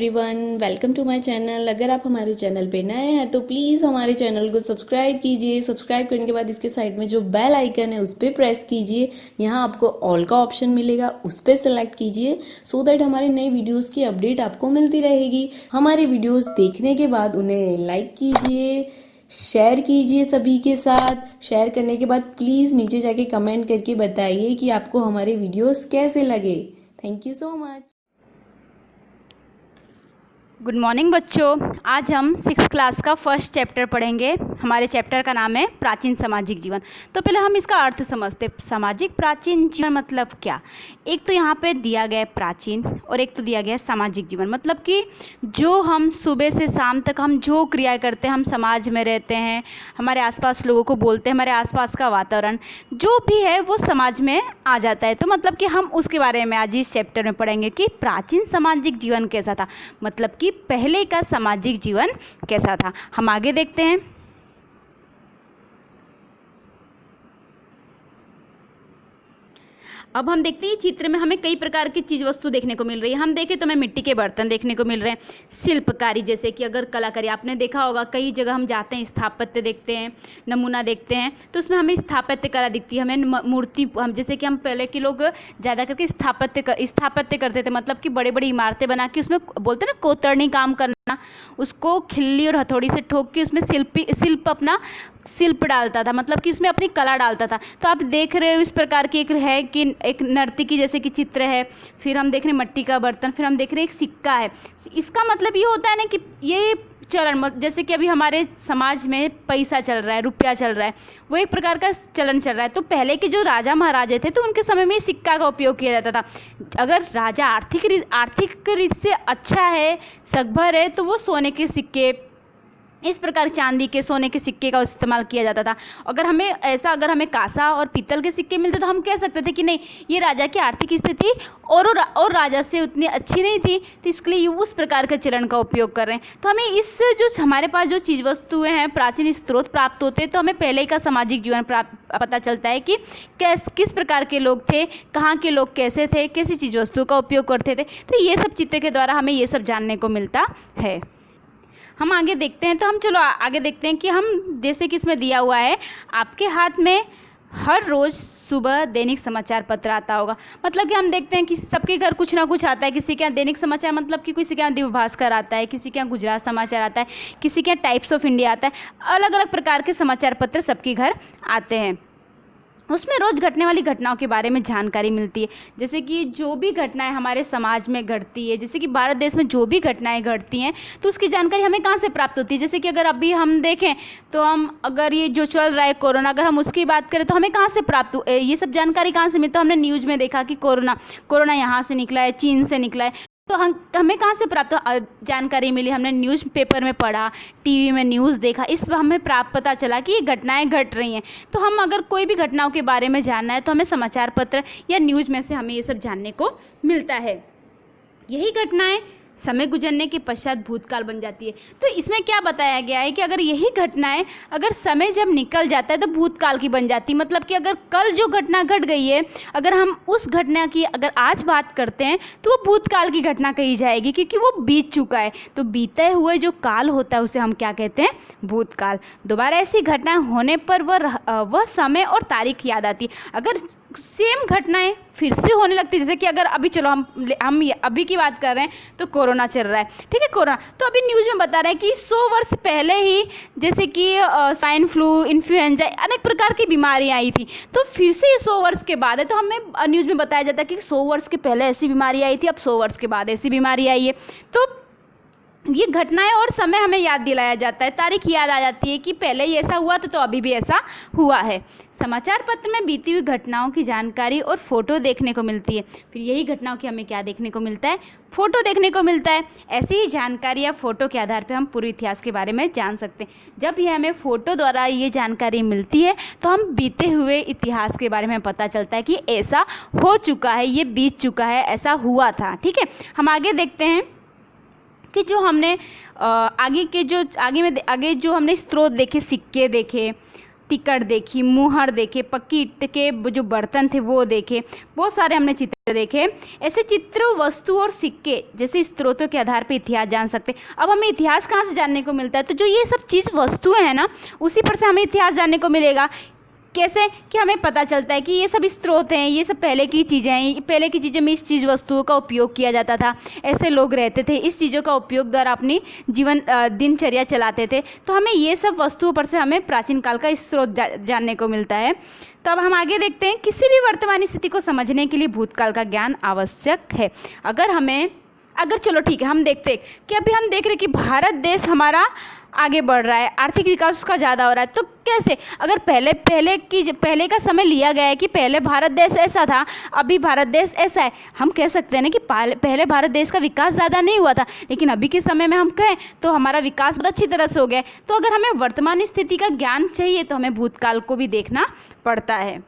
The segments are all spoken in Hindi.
Everyone, welcome to my channel. अगर आप हमारे चैनल पे नए हैं तो प्लीज़ हमारे चैनल को सब्सक्राइब कीजिए। सब्सक्राइब करने के बाद इसके साइड में जो बेल आइकन है उस पर प्रेस कीजिए। यहाँ आपको ऑल का ऑप्शन मिलेगा, उस पर सेलेक्ट कीजिए सो दैट हमारे नए वीडियोस की अपडेट आपको मिलती रहेगी। हमारे वीडियोस देखने के बाद उन्हें लाइक कीजिए, शेयर कीजिए सभी के साथ। शेयर करने के बाद प्लीज़ नीचे जाके कमेंट करके बताइए कि आपको हमारे वीडियोस कैसे लगे। Thank you so much. Good morning बच्चों। आज हम 6th क्लास का फर्स्ट चैप्टर पढ़ेंगे। हमारे चैप्टर का नाम है प्राचीन सामाजिक जीवन। तो पहले हम इसका अर्थ समझते। सामाजिक प्राचीन जीवन मतलब क्या? एक तो यहाँ पे दिया गया है प्राचीन और एक तो दिया गया है सामाजिक जीवन। मतलब कि जो हम सुबह से शाम तक हम जो क्रिया करते हैं, हम समाज में रहते हैं, हमारे आसपास लोगों को बोलते हैं, हमारे आसपास का वातावरण जो भी है वो समाज में आ जाता है। तो मतलब कि हम उसके बारे में आज इस चैप्टर में पढ़ेंगे कि प्राचीन सामाजिक जीवन कैसा था, मतलब कि पहले का सामाजिक जीवन कैसा था। हम आगे देखते हैं। अब हम देखते हैं चित्र में हमें कई प्रकार की चीज़ वस्तु देखने को मिल रही है। हम देखें तो हमें मिट्टी के बर्तन देखने को मिल रहे हैं, शिल्पकारी जैसे कि अगर कलाकारी आपने देखा होगा, कई जगह हम जाते हैं स्थापत्य देखते हैं, नमूना देखते हैं तो उसमें हमें स्थापत्य कला दिखती है, हमें मूर्ति। हम जैसे कि हम पहले के लोग ज़्यादा करके स्थापत्य करते थे, मतलब कि बड़ी बड़ी इमारतें बना के उसमें बोलते हैं ना कोतरनी काम करना, उसको खिल्ली और हथौड़ी से ठोक के उसमें शिल्प डालता था, मतलब कि उसमें अपनी कला डालता था। तो आप देख रहे हो इस प्रकार की एक है कि एक नर्तकी जैसे कि चित्र है, फिर हम देख रहे हैं मट्टी का बर्तन, फिर हम देख रहे हैं एक सिक्का है। इसका मतलब ये होता है ना कि ये चलन, जैसे कि अभी हमारे समाज में पैसा चल रहा है, रुपया चल रहा है, वो एक प्रकार का चलन चल रहा है। तो पहले के जो राजा महाराजे थे तो उनके समय में सिक्का का उपयोग किया जाता था। अगर राजा आर्थिक रीत से अच्छा है, सकभर है, तो वो सोने के सिक्के, इस प्रकार चांदी के, सोने के सिक्के का इस्तेमाल किया जाता था। अगर हमें कांसा और पीतल के सिक्के मिलते तो हम कह सकते थे कि नहीं, ये राजा की आर्थिक स्थिति और राजा से उतनी अच्छी नहीं थी, तो इसके लिए उस प्रकार के चलन का उपयोग कर रहे हैं। तो हमें इस जो हमारे पास जो चीज़ वस्तुएं हैं, प्राचीन स्रोत प्राप्त होते हैं, तो हमें पहले का सामाजिक जीवन पता चलता है कि किस प्रकार के लोग थे, कहाँ के लोग कैसे थे, कैसी चीज़ वस्तुओं का उपयोग करते थे। तो ये सब चित्र के द्वारा हमें ये सब जानने को मिलता है। हम आगे देखते हैं। तो हम चलो आगे देखते हैं कि हम जैसे कि इसमें दिया हुआ है, आपके हाथ में हर रोज़ सुबह दैनिक समाचार पत्र आता होगा। मतलब कि हम देखते हैं कि सबके घर कुछ ना कुछ आता है। किसी के यहाँ दैनिक समाचार, मतलब कि किसी के यहाँ दिव्य भास्कर आता है, किसी के यहाँ गुजरात समाचार आता है, किसी के यहाँ टाइप्स ऑफ इंडिया आता है। अलग अलग प्रकार के समाचार पत्र सबके घर आते हैं। उसमें रोज़ घटने वाली घटनाओं के बारे में जानकारी मिलती है। जैसे कि जो भी घटनाएं हमारे समाज में घटती है, जैसे कि भारत देश में जो भी घटनाएं घटती हैं, तो उसकी जानकारी हमें कहाँ से प्राप्त होती है। जैसे कि अगर अभी हम देखें तो अगर ये जो चल रहा है कोरोना, अगर हम उसकी बात करें तो हमें कहाँ से प्राप्त ये सब जानकारी कहाँ से मिलती है। तो हमने न्यूज़ में देखा कि कोरोना यहाँ से निकला है, चीन से निकला है। तो हमें कहाँ से प्राप्त जानकारी मिली? हमने न्यूज़पेपर में पढ़ा, टीवी में न्यूज़ देखा, इस पर हमें पता चला कि ये घटनाएं घट रही हैं। तो हम अगर कोई भी घटनाओं के बारे में जानना है तो हमें समाचार पत्र या न्यूज़ में से हमें ये सब जानने को मिलता है। यही घटनाएं समय गुजरने के पश्चात भूतकाल बन जाती है। तो इसमें क्या बताया गया है कि अगर यही घटनाएं, अगर समय जब निकल जाता है तो भूतकाल की बन जाती है। मतलब कि अगर कल जो घटना घट गई है, अगर हम उस घटना की अगर आज बात करते हैं तो वो भूतकाल की घटना कही जाएगी, क्योंकि वो बीत चुका है। तो बीते हुए जो काल होता है उसे हम क्या कहते हैं? भूतकाल। दोबारा ऐसी घटनाएं होने पर वह समय और तारीख याद आती है। अगर सेम घटनाएं फिर से होने लगती है, जैसे कि अगर अभी चलो हम अभी की बात कर रहे हैं तो कोरोना चल रहा है, ठीक है, कोरोना। तो अभी न्यूज़ में बता रहे हैं कि 100 वर्ष पहले ही जैसे कि स्वाइन फ्लू, इन्फ्लुएंजा, अनेक प्रकार की बीमारियां आई थी। तो फिर से ये 100 वर्ष के बाद है। तो हमें न्यूज़ में बताया जाता है कि 100 वर्ष के पहले ऐसी बीमारी आई थी, अब 100 वर्ष के बाद ऐसी बीमारी आई है। तो ये घटनाएं और समय हमें याद दिलाया जाता है, तारीख याद आ जाती है कि पहले ही ऐसा हुआ तो अभी भी ऐसा हुआ है। समाचार पत्र में बीती हुई घटनाओं की जानकारी और फोटो देखने को मिलती है। फिर यही घटनाओं की हमें क्या देखने को मिलता है? फोटो देखने को मिलता है। ऐसी ही जानकारी या फोटो के आधार पर हम पूरे इतिहास के बारे में जान सकते हैं। जब ये हमें फोटो द्वारा ये जानकारी मिलती है तो हम बीते हुए इतिहास के बारे में पता चलता है कि ऐसा हो चुका है, ये बीत चुका है, ऐसा हुआ था। ठीक है, हम आगे देखते हैं कि जो हमने आगे जो हमने स्रोत देखे, सिक्के देखे, टिकट देखी, मुहर देखे, पक्की ईंट के जो बर्तन थे वो देखे, बहुत सारे हमने चित्र देखे। ऐसे चित्र, वस्तु और सिक्के जैसे स्रोतों के आधार पर इतिहास जान सकते। अब हमें इतिहास कहाँ से जानने को मिलता है? तो जो ये सब चीज़ वस्तुएं हैं ना, उसी पर से हमें इतिहास जानने को मिलेगा। कैसे? कि हमें पता चलता है कि ये सब स्रोत हैं, ये सब पहले की चीज़ें हैं, पहले की चीज़ें में इस चीज़ वस्तुओं का उपयोग किया जाता था, ऐसे लोग रहते थे, इस चीज़ों का उपयोग द्वारा अपनी दिनचर्या चलाते थे। तो हमें ये सब वस्तुओं पर से हमें प्राचीन काल का स्रोत जानने को मिलता है। तो अब हम आगे देखते हैं, किसी भी वर्तमान स्थिति को समझने के लिए भूतकाल का ज्ञान आवश्यक है। अगर चलो ठीक है, हम देखते हैं कि अभी हम देख रहे हैं कि भारत देश हमारा आगे बढ़ रहा है, आर्थिक विकास उसका ज़्यादा हो रहा है। तो कैसे? अगर पहले का समय लिया गया है कि पहले भारत देश ऐसा था, अभी भारत देश ऐसा है, हम कह सकते हैं ना कि पहले भारत देश का विकास ज़्यादा नहीं हुआ था, लेकिन अभी के समय में हम कहें तो हमारा विकास बहुत अच्छी तरह से हो गया है। तो अगर हमें वर्तमान स्थिति का ज्ञान चाहिए तो हमें भूतकाल को भी देखना पड़ता है।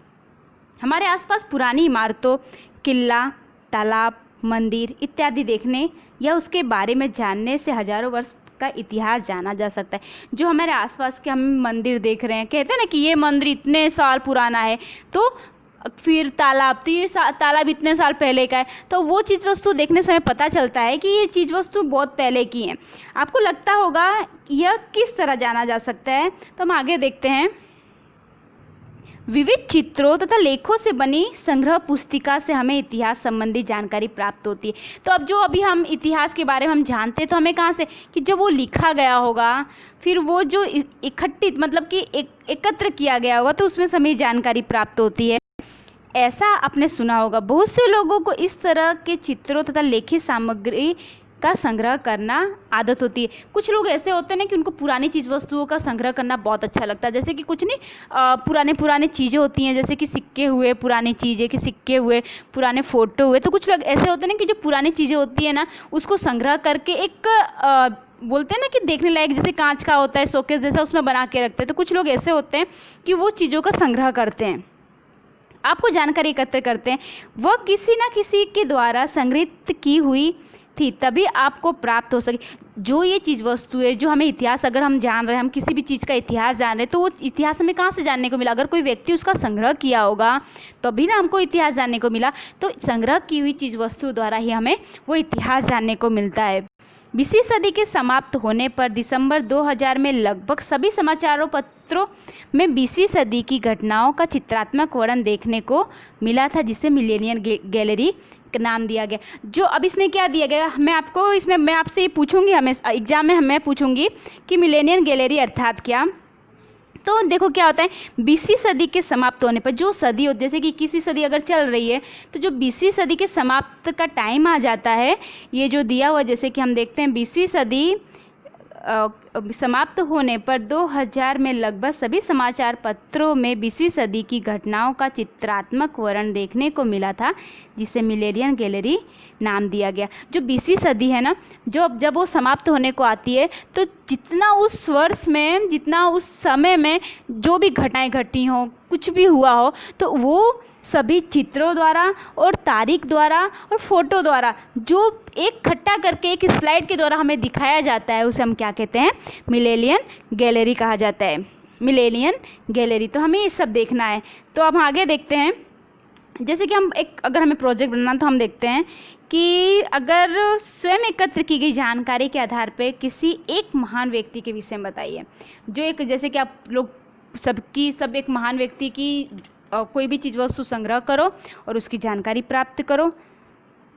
हमारे आसपास पुरानी इमारतों, किला, तालाब, मंदिर इत्यादि देखने या उसके बारे में जानने से हजारों वर्ष का इतिहास जाना जा सकता है। जो हमारे आसपास के हम मंदिर देख रहे हैं, कहते हैं ना कि ये मंदिर इतने साल पुराना है, तो फिर तालाब, तो ये तालाब इतने साल पहले का है। तो वो चीज़ वस्तु देखने से हमें पता चलता है कि ये चीज़ वस्तु बहुत पहले की है। आपको लगता होगा यह किस तरह जाना जा सकता है? तो हम आगे देखते हैं। विविध चित्रों तथा लेखों से बनी संग्रह पुस्तिका से हमें इतिहास संबंधी जानकारी प्राप्त होती है। तो अब जो अभी हम इतिहास के बारे में हम जानते हैं तो हमें कहाँ से? कि जब वो लिखा गया होगा, फिर वो जो इकट्ठित मतलब कि एकत्र किया गया होगा, तो उसमें से हमें जानकारी प्राप्त होती है। ऐसा आपने सुना होगा, बहुत से लोगों को इस तरह के चित्रों तथा लेखित सामग्री का संग्रह करना आदत होती है। कुछ लोग ऐसे होते हैं ना कि उनको पुरानी चीज़ वस्तुओं का संग्रह करना बहुत अच्छा लगता है। जैसे कि कुछ नहीं, पुराने चीज़ें होती हैं, जैसे कि सिक्के हुए, पुरानी चीज़ें कि सिक्के हुए, पुराने फ़ोटो हुए। तो कुछ लोग ऐसे होते हैं ना कि जो पुरानी चीज़ें होती है ना, उसको संग्रह करके एक बोलते हैं ना कि देखने लायक, जैसे कांच का होता है शोकेस जैसा, उसमें बना के रखते हैं। तो कुछ लोग ऐसे होते हैं कि वो चीज़ों का संग्रह करते हैं, आपको जानकारी एकत्र करते हैं। वह किसी न किसी के द्वारा संग्रहित की हुई थी, तभी आपको प्राप्त हो सके। जो ये चीज़ वस्तु है, जो हमें इतिहास, अगर हम जान रहे हैं, हम किसी भी चीज़ का इतिहास जान रहे हैं, तो वो इतिहास हमें कहाँ से जानने को मिला? अगर कोई व्यक्ति उसका संग्रह किया होगा तभी ना हमको इतिहास जानने को मिला। तो संग्रह की हुई चीज़ वस्तु द्वारा ही हमें वो इतिहास जानने को मिलता है। 20वीं सदी के समाप्त होने पर दिसंबर 2000 में लगभग सभी समाचारों पत्रों में 20वीं सदी की घटनाओं का चित्रात्मक वर्णन देखने को मिला था, जिसे मिलेनियम गैलरी का नाम दिया गया। जो अब इसमें क्या दिया गया, मैं आपसे ये पूछूंगी, हमें एग्जाम में मैं पूछूंगी कि मिलेनियम गैलरी अर्थात क्या। तो देखो क्या होता है, 20वीं सदी के समाप्त होने पर, जो सदी होती है, जैसे कि 21वीं सदी अगर चल रही है, तो जो 20वीं सदी के समाप्त का टाइम आ जाता है, ये जो दिया हुआ, जैसे कि हम देखते हैं 20वीं सदी समाप्त होने पर 2000 में लगभग सभी समाचार पत्रों में 20वीं सदी की घटनाओं का चित्रात्मक वर्णन देखने को मिला था, जिसे मिलेनियम गैलरी नाम दिया गया। जो 20वीं सदी है ना, जब वो समाप्त होने को आती है, तो जितना उस वर्ष में, जितना उस समय में जो भी घटनाएं घटी हों, कुछ भी हुआ हो, तो वो सभी चित्रों द्वारा और तारीख द्वारा और फोटो द्वारा जो इकट्ठा करके एक स्लाइड के द्वारा हमें दिखाया जाता है, उसे हम क्या कहते हैं? मिलेनियम गैलरी कहा जाता है। मिलेनियम गैलरी, तो हमें ये सब देखना है। तो अब आगे देखते हैं, जैसे कि अगर हमें प्रोजेक्ट बनाना, तो हम देखते हैं कि अगर स्वयं एकत्र की गई जानकारी के आधार पर किसी एक महान व्यक्ति के विषय में बताइए। जो एक, जैसे कि आप लोग सब एक महान व्यक्ति की कोई भी चीज़ वस्तु संग्रह करो और उसकी जानकारी प्राप्त करो।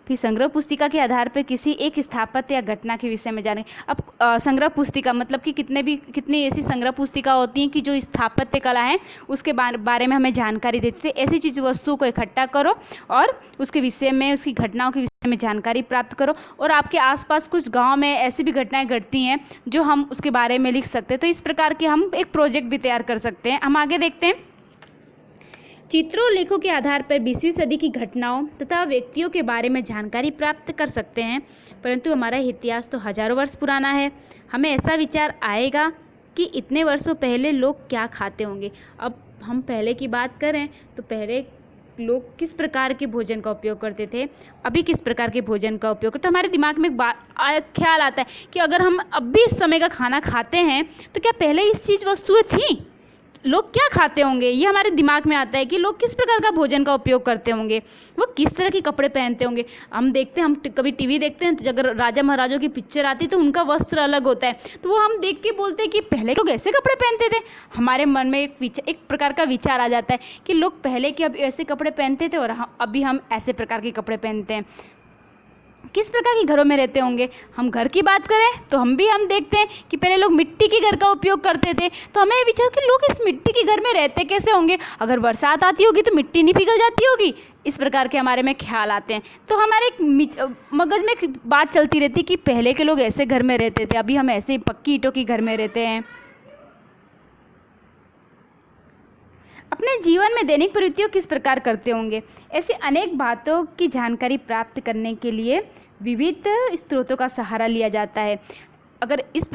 फिर संग्रह पुस्तिका के आधार पर किसी एक स्थापत्य या घटना के विषय में जाने। अब संग्रह पुस्तिका मतलब कि कितनी ऐसी संग्रह पुस्तिका होती हैं कि जो स्थापत्य कला है उसके बारे में हमें जानकारी देती है। ऐसी चीज़ वस्तुओं को इकट्ठा करो और उसके विषय में, उसकी घटनाओं के विषय में जानकारी प्राप्त करो। और आपके आसपास कुछ गांव में ऐसी भी घटनाएं घटती हैं जो हम उसके बारे में लिख सकते हैं। तो इस प्रकार के हम एक प्रोजेक्ट भी तैयार कर सकते हैं। हम आगे देखते हैं, चित्रों लेखों के आधार पर 20वीं सदी की घटनाओं तथा व्यक्तियों के बारे में जानकारी प्राप्त कर सकते हैं, परंतु हमारा इतिहास तो हजारों वर्ष पुराना है। हमें ऐसा विचार आएगा कि इतने वर्षों पहले लोग क्या खाते होंगे। अब हम पहले की बात करें तो पहले लोग किस प्रकार के भोजन का उपयोग करते थे, अभी किस प्रकार के भोजन का उपयोग करते, हमारे दिमाग में एक ख्याल आता है कि अगर हम अब भी इस समय का खाना खाते हैं तो क्या पहले इस चीज़ वस्तुएं थी? लोग क्या खाते होंगे, ये हमारे दिमाग में आता है कि लोग किस प्रकार का भोजन का उपयोग करते होंगे, वो किस तरह के कपड़े पहनते होंगे। हम देखते हैं, हम कभी टीवी देखते हैं तो अगर राजा महाराजों की पिक्चर आती है तो उनका वस्त्र अलग होता है, तो वो हम देख के बोलते हैं कि पहले लोग ऐसे कपड़े पहनते थे। हमारे मन में एक प्रकार का विचार आ जाता है कि लोग पहले के अब ऐसे कपड़े पहनते थे और अभी हम ऐसे प्रकार के कपड़े पहनते हैं। किस प्रकार के घरों में रहते होंगे। हम घर की बात करें तो हम देखते हैं कि पहले लोग मिट्टी के घर का उपयोग करते थे, तो हमें ये विचार कि लोग इस मिट्टी के घर में रहते कैसे होंगे, अगर बरसात आती होगी तो मिट्टी नहीं पिघल जाती होगी, इस प्रकार के हमारे में ख्याल आते हैं। तो हमारे मगज में एक बात चलती रहती कि पहले के लोग ऐसे घर में रहते थे, अभी हम ऐसे ही पक्की ईंटों की घर में रहते हैं। अपने जीवन में दैनिक प्रवृत्तियों किस प्रकार करते होंगे। ऐसी अनेक बातों की जानकारी प्राप्त करने के लिए विविध स्रोतों का सहारा लिया जाता है। अगर इस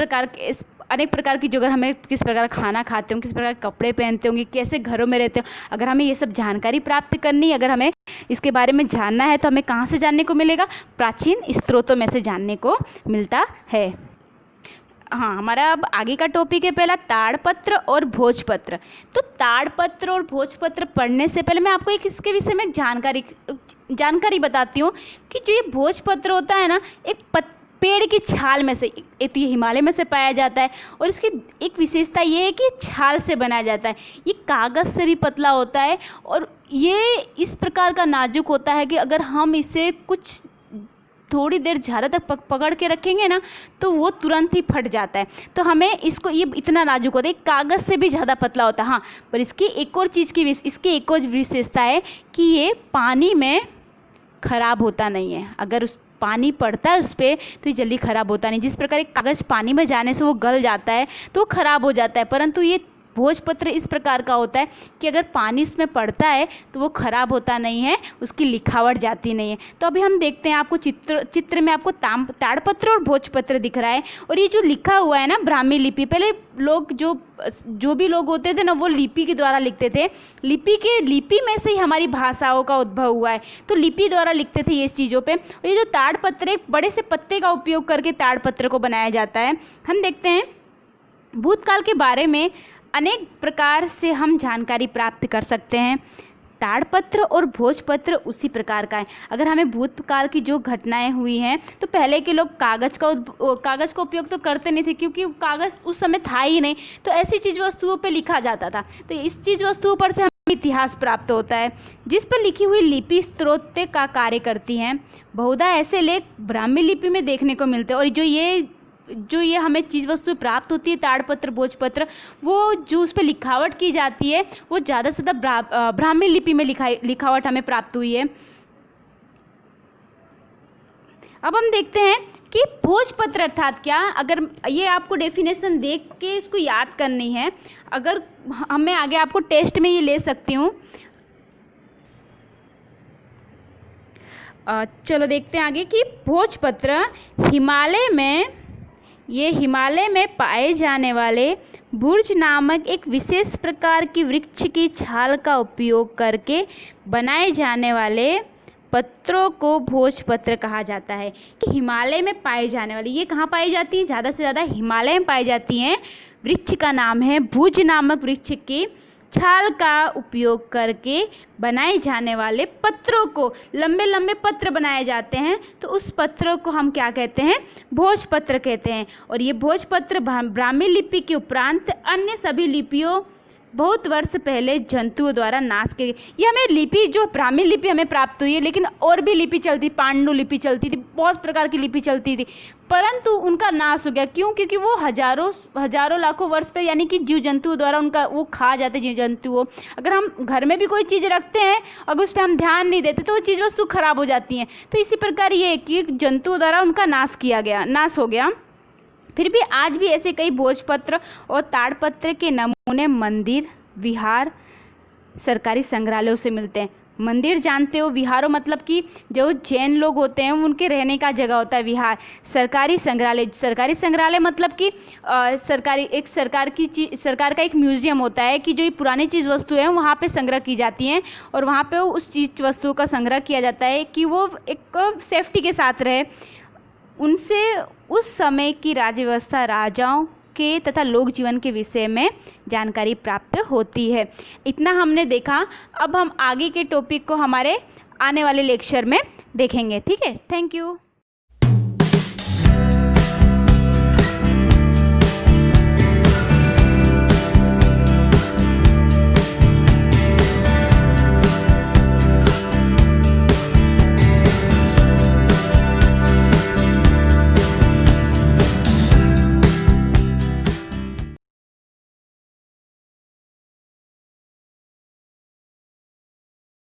अनेक प्रकार की जो, अगर हमें किस प्रकार खाना खाते होंगे, किस प्रकार कपड़े पहनते होंगे, कैसे घरों में रहते हो, अगर हमें ये सब जानकारी प्राप्त करनी, अगर हमें इसके बारे में जानना है तो हमें कहाँ से जानने को मिलेगा, प्राचीन स्रोतों में से जानने को मिलता है। हाँ, हमारा अब आगे का टॉपिक है पहला ताड़पत्र और भोजपत्र। तो ताड़पत्र और भोजपत्र पढ़ने से पहले मैं आपको इसके विषय में जानकारी बताती हूँ कि जो ये भोजपत्र होता है ना, एक पेड़ की छाल में से, एक तो ये हिमालय में से पाया जाता है और इसकी एक विशेषता ये है कि छाल से बनाया जाता है। ये कागज़ से भी पतला होता है और ये इस प्रकार का नाजुक होता है कि अगर हम इसे कुछ थोड़ी देर ज़्यादा तक पकड़ के रखेंगे ना तो वो तुरंत ही फट जाता है। तो हमें इसको, ये इतना नाजुक होता है, कागज़ से भी ज़्यादा पतला होता है। हाँ, पर इसकी एक और विशेषता है कि ये पानी में ख़राब होता नहीं है। अगर उस पानी पड़ता है उस पर तो ये जल्दी ख़राब होता नहीं। जिस प्रकार एक कागज़ पानी में जाने से वो गल जाता है तो वो ख़राब हो जाता है, परंतु ये भोजपत्र इस प्रकार का होता है कि अगर पानी उसमें पड़ता है तो वो ख़राब होता नहीं है, उसकी लिखावट जाती नहीं है। तो अभी हम देखते हैं, आपको चित्र में आपको ताड़पत्र और भोजपत्र दिख रहा है और ये जो लिखा हुआ है ना ब्राह्मी लिपि, पहले लोग जो भी लोग होते थे ना वो लिपि के द्वारा लिखते थे। लिपि में से ही हमारी भाषाओं का उद्भव हुआ है, तो लिपि द्वारा लिखते थे ये इस चीज़ों पे। और ये जो ताड़पत्र, एक बड़े से पत्ते का उपयोग करके ताड़पत्र को बनाया जाता है। हम देखते हैं भूतकाल के बारे में अनेक प्रकार से हम जानकारी प्राप्त कर सकते हैं। ताड़पत्र और भोजपत्र उसी प्रकार का है। अगर हमें भूतकाल की जो घटनाएं हुई हैं तो पहले के लोग कागज़ का उपयोग तो करते नहीं थे, क्योंकि कागज़ उस समय था ही नहीं, तो ऐसी चीज़ वस्तुओं पे लिखा जाता था। तो इस चीज़ वस्तुओं पर से हमें इतिहास प्राप्त होता है, जिस पर लिखी हुई लिपि स्रोत का कार्य करती हैं। बहुधा ऐसे लेख ब्राह्मी लिपि में देखने को मिलते हैं और जो ये हमें चीज़ वस्तु प्राप्त होती है ताड़पत्र भोजपत्र, वो जो उस पर लिखावट की जाती है वो ज़्यादा से ज़्यादा ब्राह्मी लिपि में लिखावट हमें प्राप्त हुई है। अब हम देखते हैं कि भोजपत्र अर्थात क्या। अगर ये आपको डेफिनेशन देख के इसको याद करनी है, अगर मैं आगे आपको टेस्ट में ये ले सकती हूँ। चलो देखते हैं आगे कि भोजपत्र हिमालय में पाए जाने वाले बुर्ज नामक एक विशेष प्रकार की वृक्ष की छाल का उपयोग करके बनाए जाने वाले पत्रों को भोजपत्र कहा जाता है। कि हिमालय में पाए जाने वाली, ये कहाँ पाई जाती है, ज़्यादा से ज़्यादा हिमालय में पाई जाती हैं। वृक्ष का नाम है भुज नामक वृक्ष की छाल का उपयोग करके बनाए जाने वाले पत्रों को, लंबे लंबे पत्र बनाए जाते हैं तो उस पत्रों को हम क्या कहते हैं, भोजपत्र कहते हैं। और ये भोजपत्र ब्राह्मी लिपि के उपरांत अन्य सभी लिपियों बहुत वर्ष पहले जंतुओं द्वारा नाश की गई। ये हमें लिपि, जो ब्राह्मी लिपि हमें प्राप्त हुई है, लेकिन और भी लिपि चलती, पांडुलिपि चलती थी, बहुत प्रकार की लिपि चलती थी, परंतु उनका नाश हो गया। क्यों? क्योंकि वो हजारों लाखों वर्ष पे, यानी कि जीव जंतुओं द्वारा उनका वो खा जाते जीव जंतु। अगर हम घर में भी कोई चीज़ रखते हैं, अगर उस पर हम ध्यान नहीं देते तो वो चीज़ वस्तु खराब हो जाती हैं। तो इसी प्रकार ये है कि जंतुओं द्वारा उनका नाश हो गया। फिर भी आज भी ऐसे कई भोजपत्र और ताड़पत्र के नमूने मंदिर, विहार, सरकारी संग्रहालयों से मिलते हैं। मंदिर जानते हो, विहारों मतलब कि जो जैन लोग होते हैं उनके रहने का जगह होता है विहार। सरकारी संग्रहालय मतलब कि सरकार का एक म्यूजियम होता है कि जो ये पुरानी चीज़ वस्तु है वहाँ पे संग्रह की जाती हैं और वहाँ पे उस चीज़ वस्तुओं का संग्रह किया जाता है कि वो एक सेफ्टी के साथ रहे। उनसे उस समय की राज्य व्यवस्था, राजाओं, के तथा लोक जीवन के विषय में जानकारी प्राप्त होती है। इतना हमने देखा, अब हम आगे के टॉपिक को हमारे आने वाले लेक्चर में देखेंगे। ठीक है, थैंक यू।